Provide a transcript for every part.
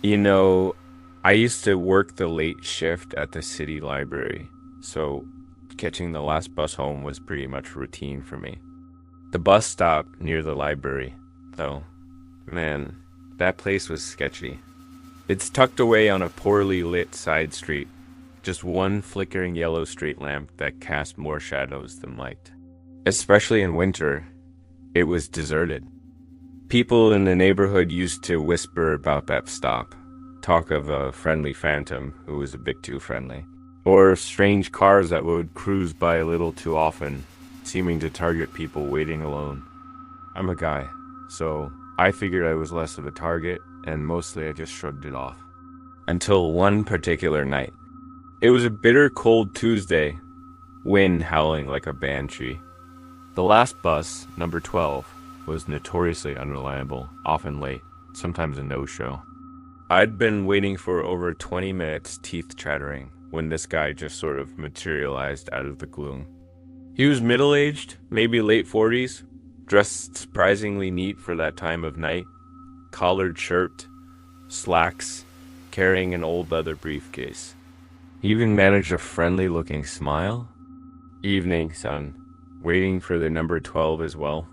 You know, I used to work the late shift at the city library, so catching the last bus home was pretty much routine for me. The bus stop near the library, though, man, that place was sketchy. It's tucked away on a poorly lit side street, just one flickering yellow street lamp that cast more shadows than light. Especially in winter, it was deserted. People in the neighborhood used to whisper about that stop, talk of a friendly phantom who was a bit too friendly, or strange cars that would cruise by a little too often, seeming to target people waiting alone. I'm a guy, so I figured I was less of a target, and mostly I just shrugged it off. Until one particular night. It was a bitter cold Tuesday, wind howling like a banshee. The last bus, number 12, was notoriously unreliable, often late, sometimes a no-show. I'd been waiting for over 20 minutes, teeth chattering, when this guy just sort of materialized out of the gloom. He was middle-aged, maybe late 40s, dressed surprisingly neat for that time of night, collared shirt, slacks, carrying an old leather briefcase. He even managed a friendly-looking smile. "Evening, son. Waiting for the number 12 as well?"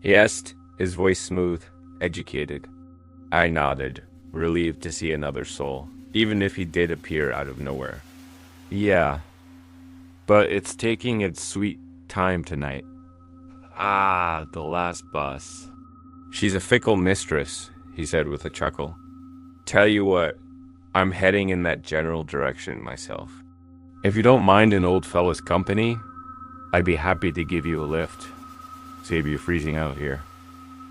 He asked, his voice smooth, educated. I nodded, relieved to see another soul, even if he did appear out of nowhere. "Yeah, but it's taking its sweet time tonight." "Ah, the last bus." "She's a fickle mistress," he said with a chuckle. "Tell you what, I'm heading in that general direction myself. If you don't mind an old fella's company, I'd be happy to give you a lift. Save you freezing out here."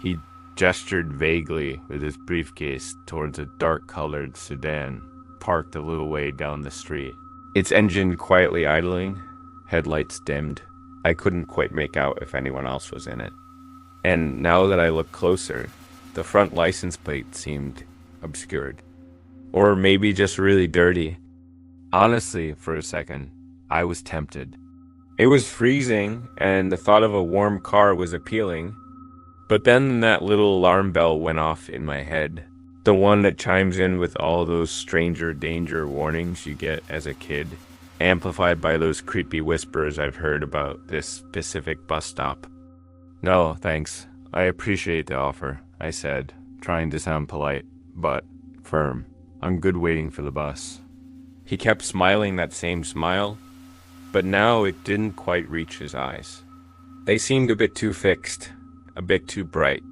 He gestured vaguely with his briefcase towards a dark-colored sedan parked a little way down the street. Its engine quietly idling, headlights dimmed. I couldn't quite make out if anyone else was in it. And now that I looked closer, the front license plate seemed obscured. Or maybe just really dirty. Honestly, for a second, I was tempted. It was freezing, and the thought of a warm car was appealing. But then that little alarm bell went off in my head. The one that chimes in with all those stranger danger warnings you get as a kid, amplified by those creepy whispers I've heard about this specific bus stop. "No, thanks. I appreciate the offer," I said, trying to sound polite, but firm. "I'm good waiting for the bus." He kept smiling that same smile, but now it didn't quite reach his eyes. They seemed a bit too fixed, a bit too bright.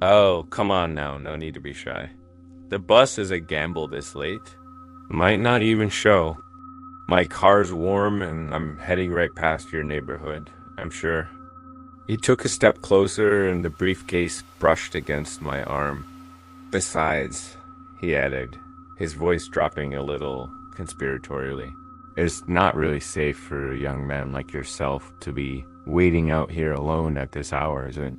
"Oh, come on now, no need to be shy. The bus is a gamble this late. Might not even show. My car's warm and I'm heading right past your neighborhood, I'm sure." He took a step closer and the briefcase brushed against my arm. "Besides," he added, his voice dropping a little conspiratorially, "it's not really safe for a young man like yourself to be waiting out here alone at this hour, is it?"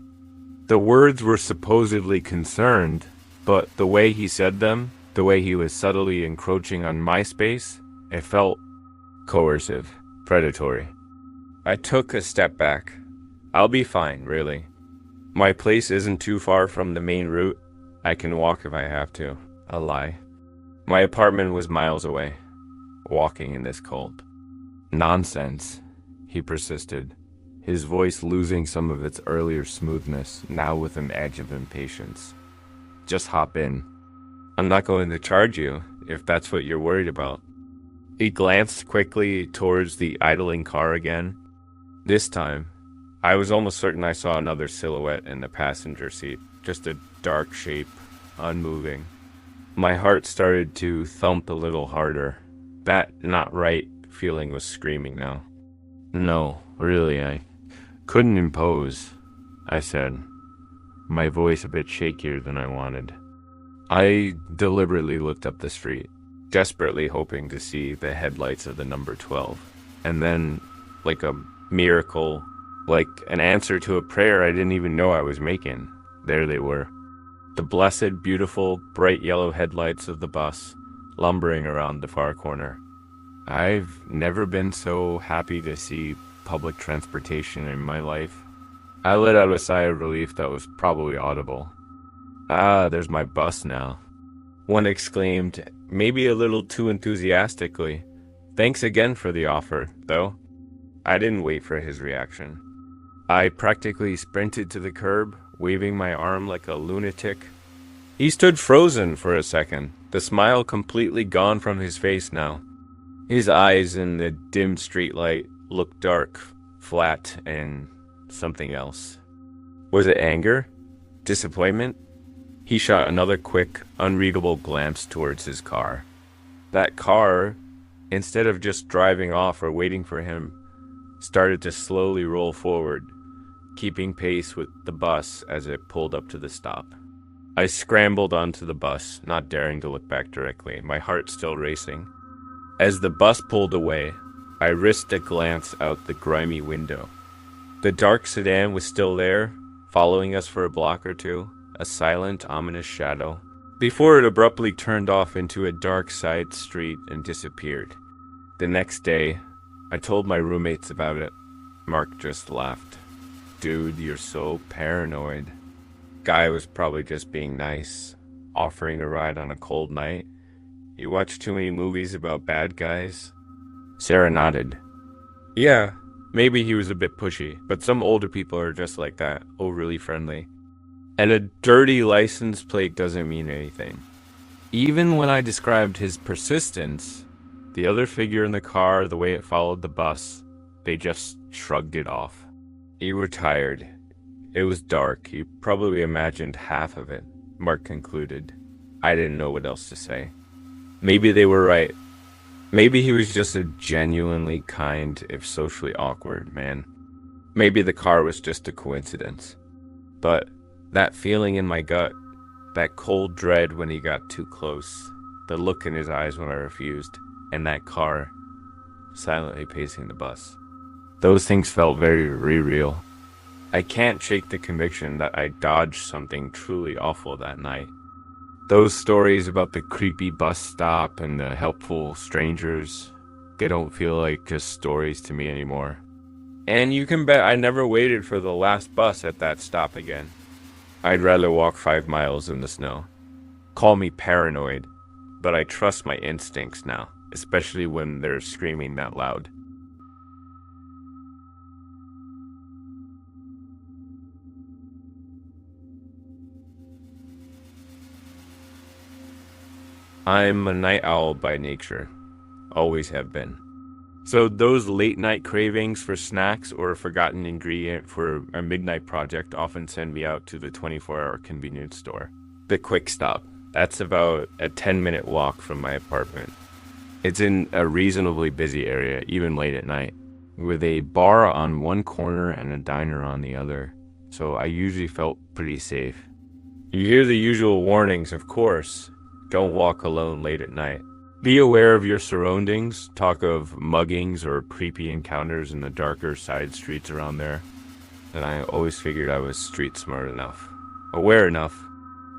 The words were supposedly concerned, but the way he said them, the way he was subtly encroaching on my space, it felt coercive, predatory. I took a step back. "I'll be fine, really. My place isn't too far from the main route. I can walk if I have to." A lie. My apartment was miles away. Walking in this cold. "Nonsense," he persisted, his voice losing some of its earlier smoothness, now with an edge of impatience. "Just hop in. I'm not going to charge you, if that's what you're worried about." He glanced quickly towards the idling car again. This time, I was almost certain I saw another silhouette in the passenger seat, just a dark shape, unmoving. My heart started to thump a little harder. That not right feeling was screaming now. "No, really, I couldn't impose," I said, my voice a bit shakier than I wanted. I deliberately looked up the street, desperately hoping to see the headlights of the number 12. And then, like a miracle, like an answer to a prayer I didn't even know I was making, there they were. The blessed, beautiful, bright yellow headlights of the bus, lumbering around the far corner. I've never been so happy to see public transportation in my life. I let out a sigh of relief that was probably audible. "Ah, there's my bus now." One exclaimed, maybe a little too enthusiastically. Thanks again for the offer, though. I didn't wait for his reaction. I practically sprinted to the curb, waving my arm like a lunatic. He stood frozen for a second, the smile completely gone from his face now. His eyes in the dim streetlight looked dark, flat, and something else. Was it anger? Disappointment? He shot another quick, unreadable glance towards his car. That car, instead of just driving off or waiting for him, started to slowly roll forward, keeping pace with the bus as it pulled up to the stop. I scrambled onto the bus, not daring to look back directly, my heart still racing. As the bus pulled away, I risked a glance out the grimy window. The dark sedan was still there, following us for a block or two, a silent, ominous shadow, before it abruptly turned off into a dark side street and disappeared. The next day, I told my roommates about it. Mark just laughed. Dude, you're so paranoid. Guy was probably just being nice, offering a ride on a cold night. You watch too many movies about bad guys? Sarah nodded. Yeah, maybe he was a bit pushy, but some older people are just like that, overly friendly. And a dirty license plate doesn't mean anything. Even when I described his persistence, the other figure in the car, the way it followed the bus, they just shrugged it off. You were tired. It was dark. You probably imagined half of it, Mark concluded. I didn't know what else to say. Maybe they were right. Maybe he was just a genuinely kind, if socially awkward, man. Maybe the car was just a coincidence. But that feeling in my gut, that cold dread when he got too close, the look in his eyes when I refused, and that car silently pacing the bus. Those things felt very real. I can't shake the conviction that I dodged something truly awful that night. Those stories about the creepy bus stop and the helpful strangers, they don't feel like just stories to me anymore. And you can bet I never waited for the last bus at that stop again. I'd rather walk 5 miles in the snow. Call me paranoid, but I trust my instincts now, especially when they're screaming that loud. I'm a night owl by nature. Always have been. So those late night cravings for snacks or a forgotten ingredient for a midnight project often send me out to the 24-hour convenience store. The Quick Stop. That's about a 10-minute walk from my apartment. It's in a reasonably busy area, even late at night, with a bar on one corner and a diner on the other, so I usually felt pretty safe. You hear the usual warnings, of course. Don't walk alone late at night. Be aware of your surroundings. Talk of muggings or creepy encounters in the darker side streets around there. And I always figured I was street smart enough. Aware enough.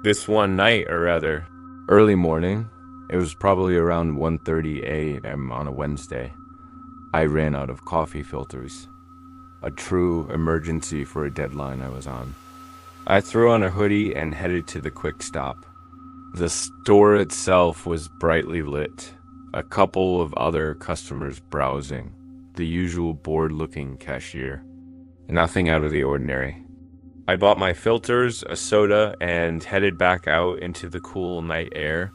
This one night, or rather, early morning, it was probably around 1:30 a.m. on a Wednesday, I ran out of coffee filters. A true emergency for a deadline I was on. I threw on a hoodie and headed to the Quick Stop. The store itself was brightly lit, a couple of other customers browsing, the usual bored-looking cashier. Nothing out of the ordinary. I bought my filters, a soda, and headed back out into the cool night air.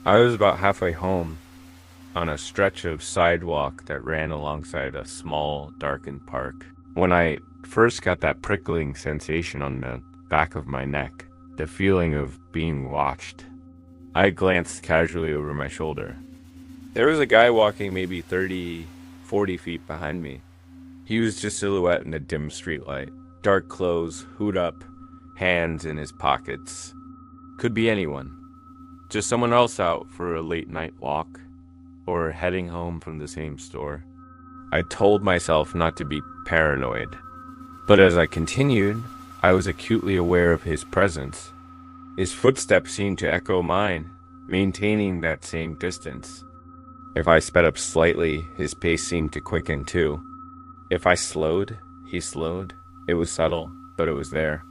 I was about halfway home, on a stretch of sidewalk that ran alongside a small, darkened park, when I first got that prickling sensation on the back of my neck, the feeling of being watched. I glanced casually over my shoulder. There was a guy walking maybe 30, 40 feet behind me. He was just silhouette in a dim streetlight. Dark clothes, hood up, hands in his pockets. Could be anyone. Just someone else out for a late night walk, or heading home from the same store. I told myself not to be paranoid, but as I continued, I was acutely aware of his presence. His footsteps seemed to echo mine, maintaining that same distance. If I sped up slightly, his pace seemed to quicken too. If I slowed, he slowed. It was subtle, but it was there.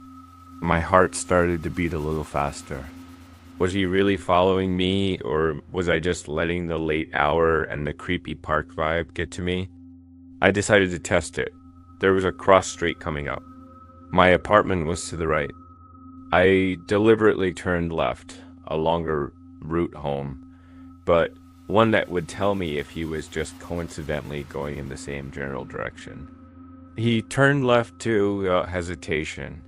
My heart started to beat a little faster. Was he really following me, or was I just letting the late hour and the creepy park vibe get to me? I decided to test it. There was a cross street coming up. My apartment was to the right. I deliberately turned left, a longer route home, but one that would tell me if he was just coincidentally going in the same general direction. He turned left to hesitation.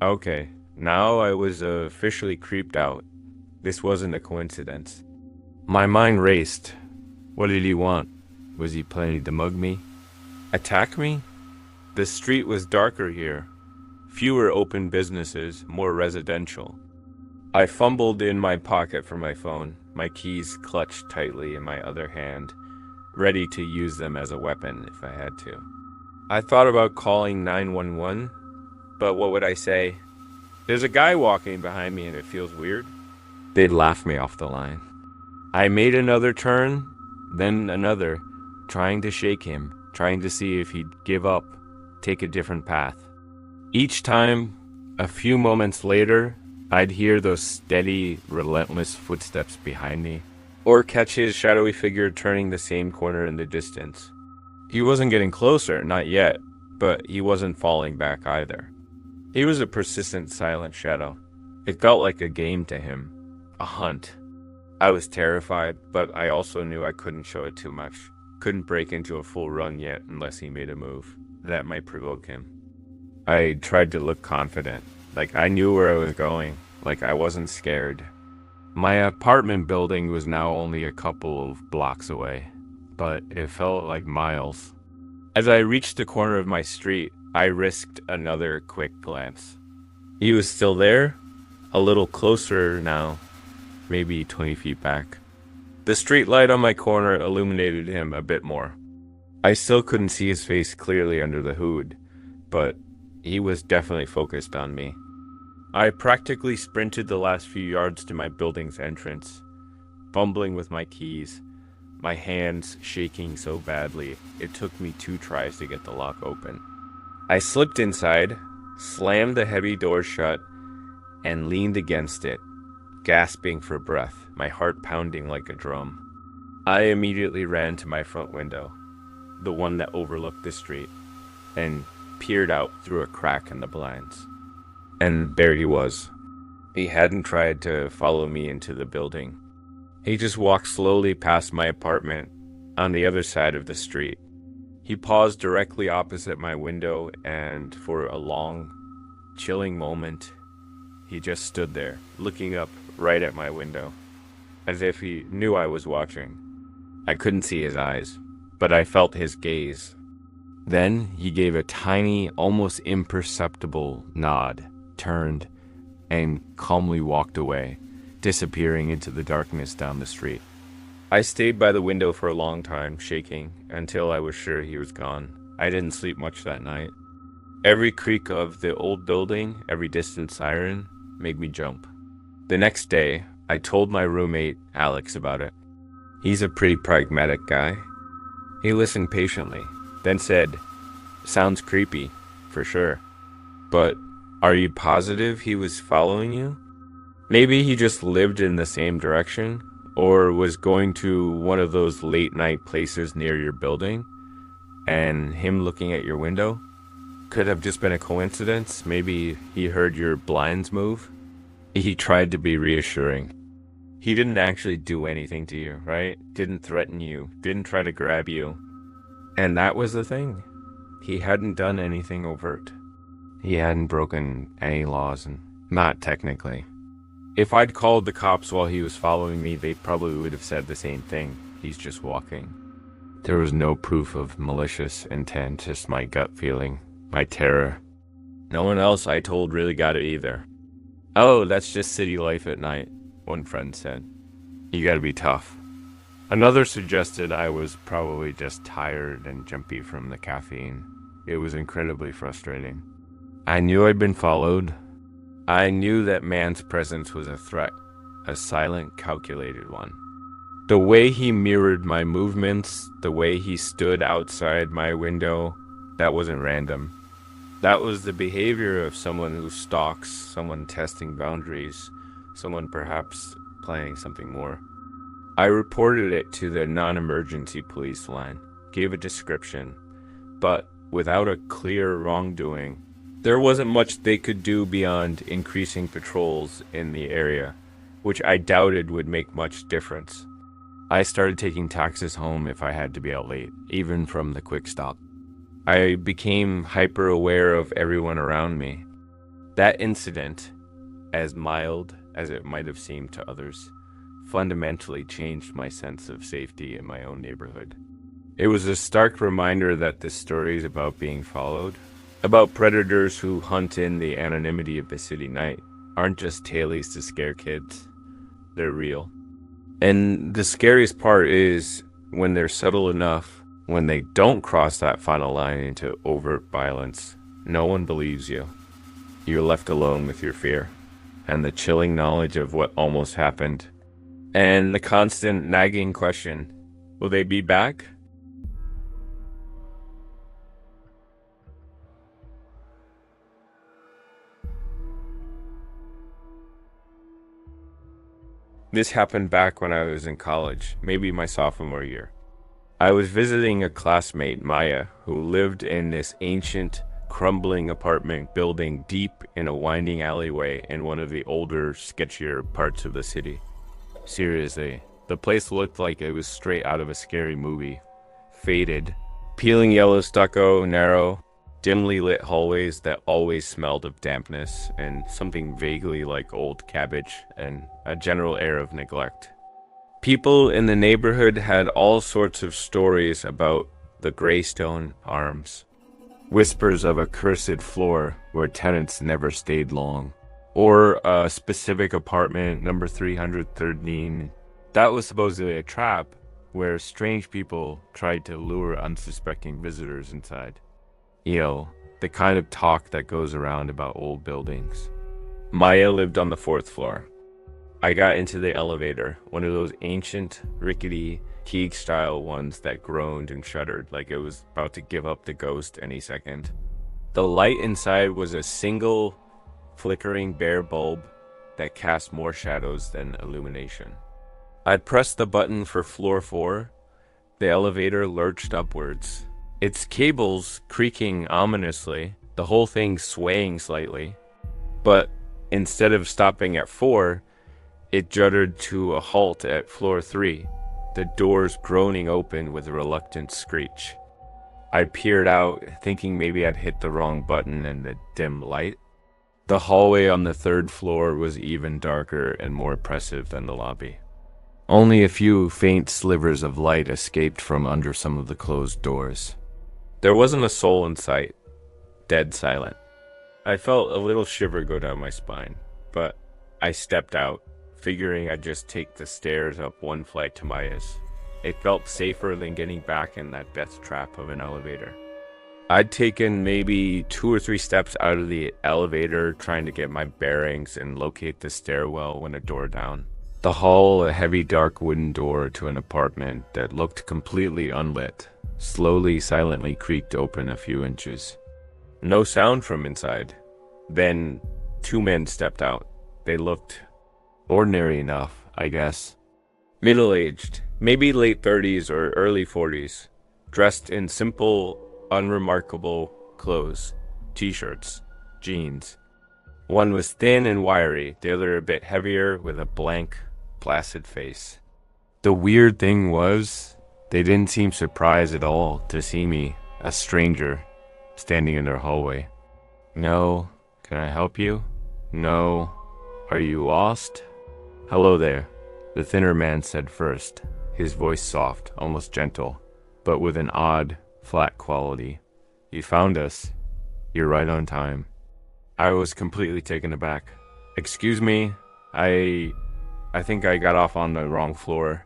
Okay, now I was officially creeped out. This wasn't a coincidence. My mind raced. What did he want? Was he planning to mug me? Attack me? The street was darker here. Fewer open businesses, more residential. I fumbled in my pocket for my phone, my keys clutched tightly in my other hand, ready to use them as a weapon if I had to. I thought about calling 911, but what would I say? There's a guy walking behind me and it feels weird. They'd laugh me off the line. I made another turn, then another, trying to shake him, trying to see if he'd give up, take a different path. Each time, a few moments later, I'd hear those steady, relentless footsteps behind me, or catch his shadowy figure turning the same corner in the distance. He wasn't getting closer, not yet, but he wasn't falling back either. He was a persistent, silent shadow. It felt like a game to him, a hunt. I was terrified, but I also knew I couldn't show it too much. Couldn't break into a full run yet unless he made a move. That might provoke him. I tried to look confident, like I knew where I was going, like I wasn't scared. My apartment building was now only a couple of blocks away, but it felt like miles. As I reached the corner of my street, I risked another quick glance. He was still there, a little closer now, maybe 20 feet back. The street light on my corner illuminated him a bit more. I still couldn't see his face clearly under the hood, but he was definitely focused on me. I practically sprinted the last few yards to my building's entrance, fumbling with my keys, my hands shaking so badly it took me 2 tries to get the lock open. I slipped inside, slammed the heavy door shut, and leaned against it, gasping for breath, my heart pounding like a drum. I immediately ran to my front window, the one that overlooked the street, and peered out through a crack in the blinds. And there he was. He hadn't tried to follow me into the building. He just walked slowly past my apartment on the other side of the street. He paused directly opposite my window, and for a long, chilling moment, he just stood there, looking up right at my window, as if he knew I was watching. I couldn't see his eyes, but I felt his gaze. Then he gave a tiny, almost imperceptible nod, turned, and calmly walked away, disappearing into the darkness down the street. I stayed by the window for a long time, shaking, until I was sure he was gone. I didn't sleep much that night. Every creak of the old building, every distant siren, made me jump. The next day, I told my roommate, Alex, about it. He's a pretty pragmatic guy. He listened patiently, then said, "Sounds creepy, for sure. But are you positive he was following you? Maybe he just lived in the same direction, or was going to one of those late night places near your building, and him looking at your window could have just been a coincidence. Maybe he heard your blinds move." He tried to be reassuring. He didn't actually do anything to you, right? Didn't threaten you, didn't try to grab you. And that was the thing. He hadn't done anything overt. He hadn't broken any laws, and not technically. If I'd called the cops while he was following me, they probably would have said the same thing. He's just walking. There was no proof of malicious intent, just my gut feeling, my terror. No one else I told really got it either. "Oh, that's just city life at night," one friend said. "You gotta be tough." Another suggested I was probably just tired and jumpy from the caffeine. It was incredibly frustrating. I knew I'd been followed. I knew that man's presence was a threat, a silent, calculated one. The way he mirrored my movements, the way he stood outside my window, that wasn't random. That was the behavior of someone who stalks, someone testing boundaries, someone perhaps planning something more. I reported it to the non-emergency police line, gave a description, but without a clear wrongdoing, there wasn't much they could do beyond increasing patrols in the area, which I doubted would make much difference. I started taking taxis home if I had to be out late, even from the quick stop. I became hyper aware of everyone around me. That incident, as mild as it might have seemed to others, fundamentally changed my sense of safety in my own neighborhood. It was a stark reminder that this story is about being followed, about predators who hunt in the anonymity of the city night, aren't just tailies to scare kids. They're real. And the scariest part is when they're subtle enough, when they don't cross that final line into overt violence, no one believes you. You're left alone with your fear, and the chilling knowledge of what almost happened, and the constant nagging question, will they be back? This happened back when I was in college, maybe my sophomore year. I was visiting a classmate, Maya, who lived in this ancient, crumbling apartment building deep in a winding alleyway in one of the older, sketchier parts of the city. Seriously, the place looked like it was straight out of a scary movie. Faded, peeling yellow stucco, narrow, dimly lit hallways that always smelled of dampness and something vaguely like old cabbage and a general air of neglect. People in the neighborhood had all sorts of stories about the Greystone Arms. Whispers of a cursed floor where tenants never stayed long. Or a specific apartment, number 313, that was supposedly a trap where strange people tried to lure unsuspecting visitors inside. You know, the kind of talk that goes around about old buildings. Maya lived on the 4th floor. I got into the elevator, one of those ancient, rickety, Teague-style ones that groaned and shuddered like it was about to give up the ghost any second. The light inside was a single, flickering bare bulb that cast more shadows than illumination. I'd pressed the button for floor 4. The elevator lurched upwards, its cables creaking ominously, the whole thing swaying slightly. But instead of stopping at 4, it juddered to a halt at floor 3, the doors groaning open with a reluctant screech. I peered out, thinking maybe I'd hit the wrong button in the dim light. The hallway on the 3rd floor was even darker and more oppressive than the lobby. Only a few faint slivers of light escaped from under some of the closed doors. There wasn't a soul in sight, dead silent. I felt a little shiver go down my spine, but I stepped out, figuring I'd just take the stairs up one flight to Maya's. It felt safer than getting back in that death trap of an elevator. I'd taken maybe 2 or 3 steps out of the elevator trying to get my bearings and locate the stairwell when a door down. The hall, a heavy dark wooden door to an apartment that looked completely unlit, slowly, silently creaked open a few inches. No sound from inside. Then 2 men stepped out. They looked ordinary enough, I guess. Middle-aged, maybe late 30s or early 40s, dressed in simple, unremarkable clothes, t-shirts, jeans. One was thin and wiry, the other a bit heavier with a blank, placid face. The weird thing was, they didn't seem surprised at all to see me, a stranger, standing in their hallway. No, can I help you? No, are you lost? Hello there, the thinner man said first, his voice soft, almost gentle, but with an odd, flat quality. You found us. You're right on time. I was completely taken aback. Excuse me, I think I got off on the wrong floor.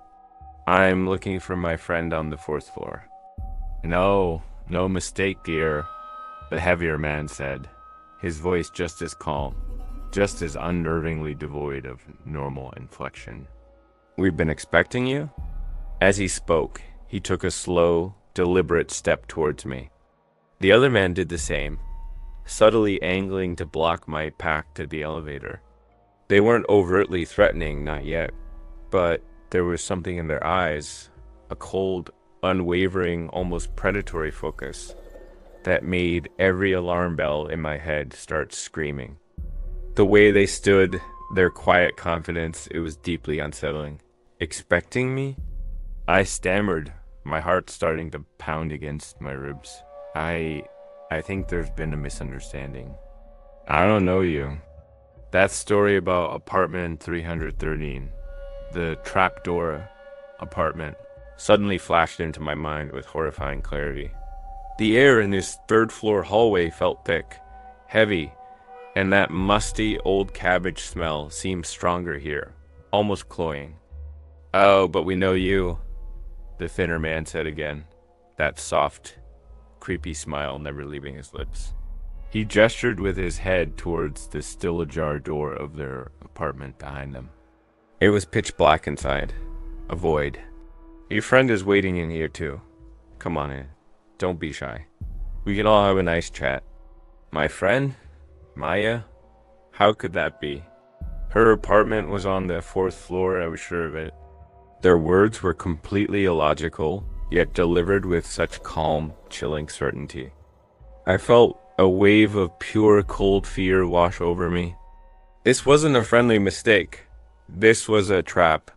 I'm looking for my friend on the 4th floor. No mistake, dear, the heavier man said, his voice just as calm, just as unnervingly devoid of normal inflection. We've been expecting you? As he spoke, he took a slow, deliberate step towards me. The other man did the same, subtly angling to block my path to the elevator. They weren't overtly threatening, not yet, but there was something in their eyes, a cold, unwavering, almost predatory focus that made every alarm bell in my head start screaming. The way they stood, their quiet confidence, it was deeply unsettling. Expecting me? I stammered, my heart starting to pound against my ribs. I think there's been a misunderstanding. I don't know you. That story about apartment 313, the trapdoor apartment, suddenly flashed into my mind with horrifying clarity. The air in this third floor hallway felt thick, heavy, and that musty old cabbage smell seemed stronger here, almost cloying. Oh, but we know you, the thinner man said again, that soft, creepy smile never leaving his lips. He gestured with his head towards the still ajar door of their apartment behind them. It was pitch black inside, a void. Your friend is waiting in here too. Come on in. Don't be shy. We can all have a nice chat. My friend? Maya? How could that be? Her apartment was on the fourth floor, I was sure of it. Their words were completely illogical, yet delivered with such calm, chilling certainty. I felt a wave of pure cold fear wash over me. This wasn't a friendly mistake. This was a trap.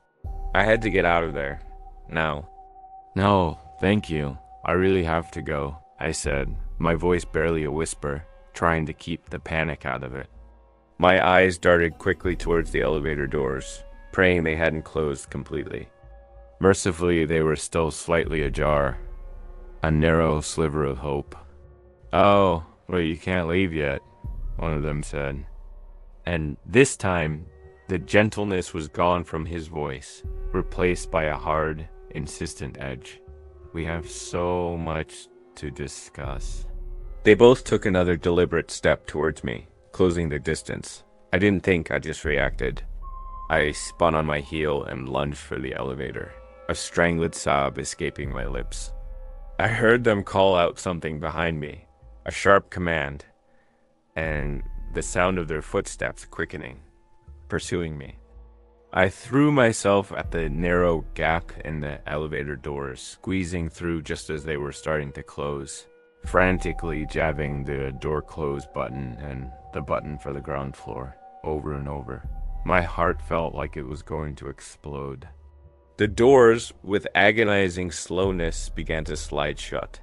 I had to get out of there. Now. No, thank you. I really have to go, I said, my voice barely a whisper, trying to keep the panic out of it. My eyes darted quickly towards the elevator doors, praying they hadn't closed completely. Mercifully, they were still slightly ajar, a narrow sliver of hope. Oh, well, you can't leave yet, one of them said. And this time, the gentleness was gone from his voice, replaced by a hard, insistent edge. We have so much to discuss. They both took another deliberate step towards me, closing the distance. I didn't think, I just reacted. I spun on my heel and lunged for the elevator, a strangled sob escaping my lips. I heard them call out something behind me, a sharp command, and the sound of their footsteps quickening, pursuing me. I threw myself at the narrow gap in the elevator doors, squeezing through just as they were starting to close, frantically jabbing the door close button and the button for the ground floor over and over. My heart felt like it was going to explode. The doors, with agonizing slowness, began to slide shut.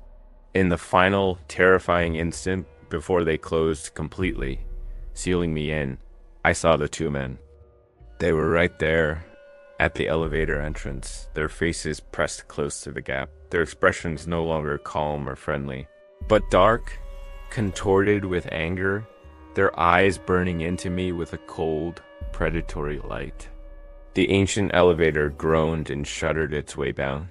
In the final, terrifying instant before they closed completely, sealing me in, I saw the two men. They were right there, at the elevator entrance, their faces pressed close to the gap, their expressions no longer calm or friendly, but dark, contorted with anger, their eyes burning into me with a cold, predatory light. The ancient elevator groaned and shuddered its way down.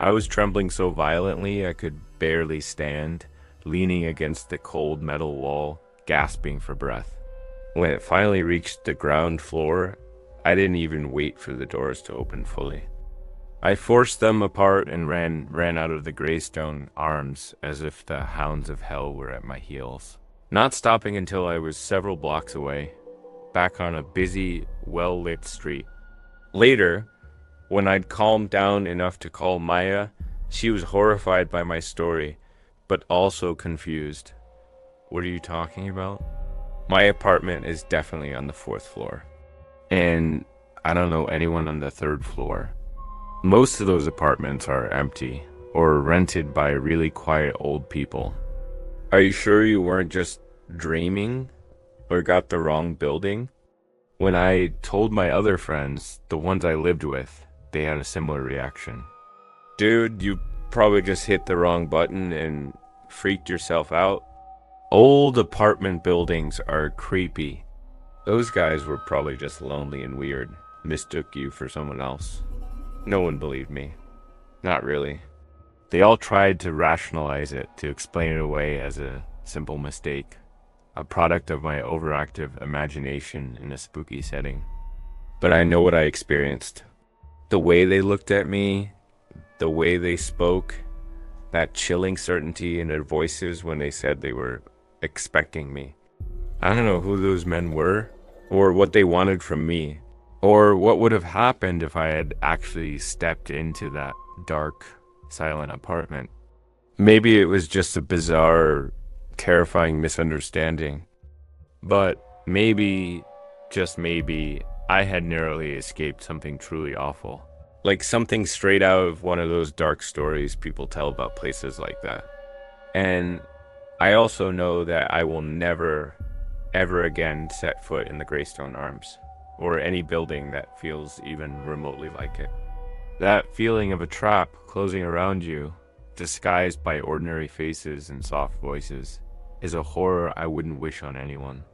I was trembling so violently I could barely stand, leaning against the cold metal wall, gasping for breath. When it finally reached the ground floor, I didn't even wait for the doors to open fully. I forced them apart and ran out of the greystone arms as if the hounds of hell were at my heels, not stopping until I was several blocks away, back on a busy, well-lit street. Later, when I'd calmed down enough to call Maya, she was horrified by my story, but also confused. What are you talking about? My apartment is definitely on the fourth floor. And I don't know anyone on the third floor. Most of those apartments are empty or rented by really quiet old people. Are you sure you weren't just dreaming or got the wrong building? When I told my other friends, the ones I lived with, they had a similar reaction. Dude, you probably just hit the wrong button and freaked yourself out. Old apartment buildings are creepy. Those guys were probably just lonely and weird, mistook you for someone else. No one believed me. Not really. They all tried to rationalize it, to explain it away as a simple mistake, a product of my overactive imagination in a spooky setting. But I know what I experienced. The way they looked at me, the way they spoke, that chilling certainty in their voices when they said they were expecting me. I don't know who those men were, or what they wanted from me, or what would have happened if I had actually stepped into that dark, silent apartment. Maybe it was just a bizarre, terrifying misunderstanding, but maybe, just maybe, I had narrowly escaped something truly awful. Like something straight out of one of those dark stories people tell about places like that. And I also know that I will never, ever again set foot in the Greystone Arms, or any building that feels even remotely like it. That feeling of a trap closing around you, disguised by ordinary faces and soft voices, is a horror I wouldn't wish on anyone.